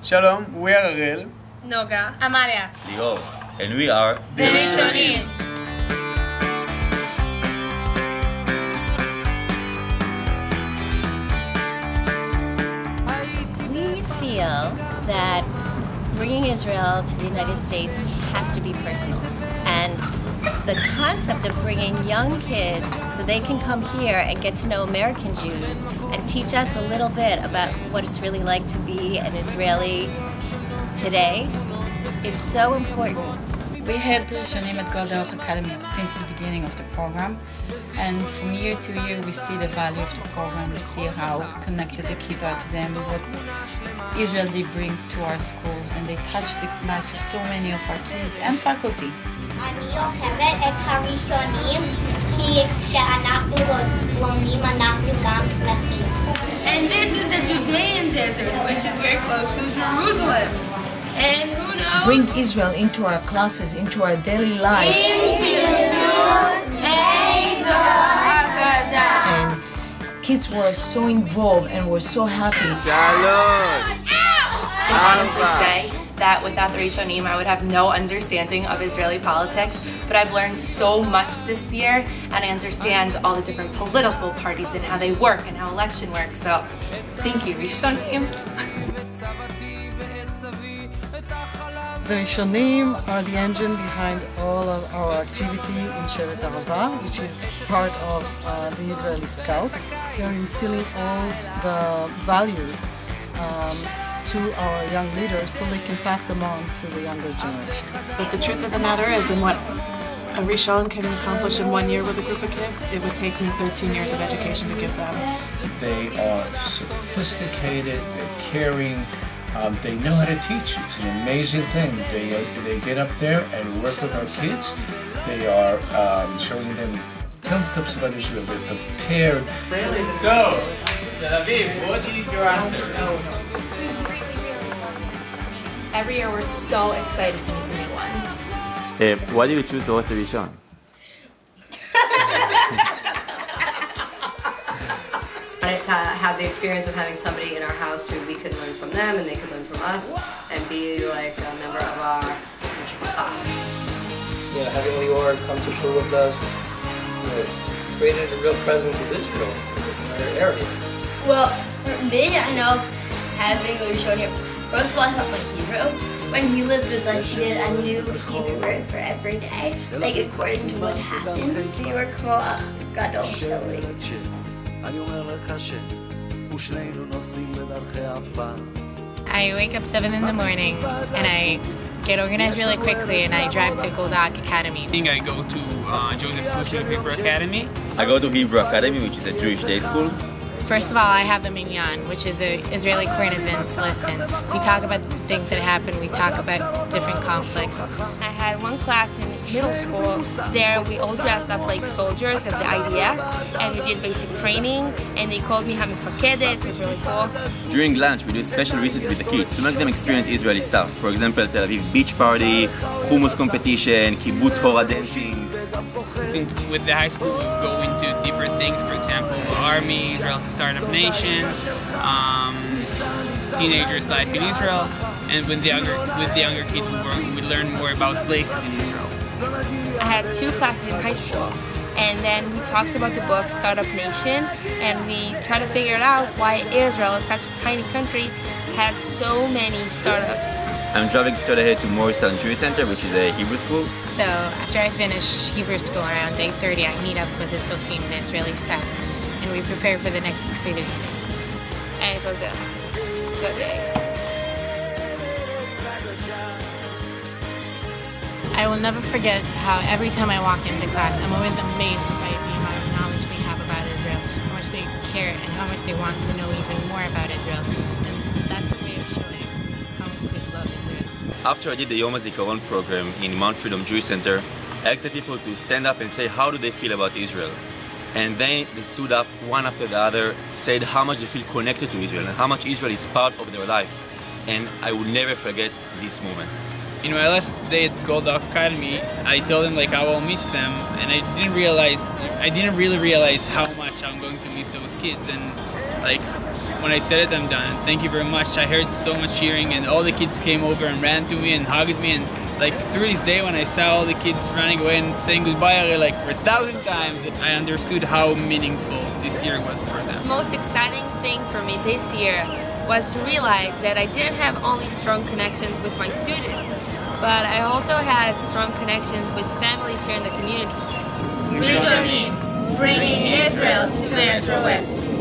Shalom, we are Ariel, Noga, Amalia, Lior, and we are the Rishonim. We feel that bringing Israel to the United States has to be personal. And the concept of bringing young kids, that they can come here and get to know American Jews and teach us a little bit about what it's really like to be an Israeli today, is so important. We had Rishonim at Goldach Academy since the beginning of the program, and from year to year we see the value of the program, we see how connected the kids are to them, what Israel they bring to our schools, and they touch the lives of so many of our kids and faculty. אני אוהבת את הראשונים כי כשאנחנו לומדים אנחנו גם שמחים. And this is the Judean desert, which is very close to Jerusalem. And who knows? Bring Israel into our classes, into our daily life. And kids were so involved and were so happy. I honestly say that without the Rishonim I would have no understanding of Israeli politics, but I've learned so much this year and I understand all the different political parties and how they work and how election works, so thank you Rishonim. The Rishonim are the engine behind all of our activity in Shevet Arava, which is part of the Israeli Scouts. They're instilling all the values to our young leaders so they can pass them on to the younger generation. But the truth of the matter is, in what a Rishon can accomplish in 1 year with a group of kids, it would take me 13 years of education to give them. They are sophisticated, they're caring, they know how to teach. It's an amazing thing. They get up there and work with our kids. They are showing them concepts about Israel. They're prepared. So, Tel Aviv, what is your answer? Every year we're so excited to meet the new ones. Why do you choose to host a Rishon? wanted to have the experience of having somebody in our house who we could learn from them and they could learn from us and be like a member of our mishpacha. Yeah, having Lior come to shul with us created a real presence of Israel in our area. Well, for me, I know having Rishonim. First of all, I helped my Hebrew. When he lived with us, he did a new Hebrew word for every day, like according to what happened. We were koach gadol sheli. I wake up 7 in the morning and I get organized really quickly and I drive to Goldak Academy. I go to Joseph Hebrew Academy. I go to Hebrew Academy, which is a Jewish day school. First of all, I have the minyan, which is an Israeli current events lesson. We talk about the things that happen. We talk about different conflicts. I had one class in middle school. There we all dressed up like soldiers of the IDF, and we did basic training, and they called me Hamifakedet. It was really cool. During lunch, we do special research with the kids to make them experience Israeli stuff. For example, Tel Aviv beach party, hummus competition, kibbutz hora dancing. With the high school, we go into deeper things. For example, army, Israel's a startup nation, teenagers' life in Israel, and with the younger kids, we learn more about places in Israel. I had 2 classes in high school, and then we talked about the book Startup Nation, and we tried to figure it out why Israel, such a tiny country, has so many startups. I'm driving straight ahead to Morristown Jewish Center, which is a Hebrew school. So after I finish Hebrew school around 8:30, I meet up with the Sofim, the Israeli scouts, and we prepare for the next 6-day day. And it was a good day. I will never forget how every time I walk into class, I'm always amazed by the amount of knowledge they have about Israel, how much they care, and how much they want to know even more about Israel. And that's the way of showing how much they love Israel. After I did the Yom HaZikaron program in Mount Freedom Jewish Center, I asked the people to stand up and say how do they feel about Israel. And then they stood up one after the other, said how much they feel connected to Israel and how much Israel is part of their life. And I will never forget this moment. In my last day at Goldak Academy, I told them like I will miss them, and I didn't really realize how much I'm going to miss those kids. And like, when I said it, I'm done. Thank you very much. I heard so much cheering, and all the kids came over and ran to me and hugged me. And like through this day, when I saw all the kids running away and saying goodbye, Ari, like for 1,000 times, I understood how meaningful this year was for them. The most exciting thing for me this year was to realize that I didn't have only strong connections with my students, but I also had strong connections with families here in the community. Rishonim, bringing Israel to MetroWest.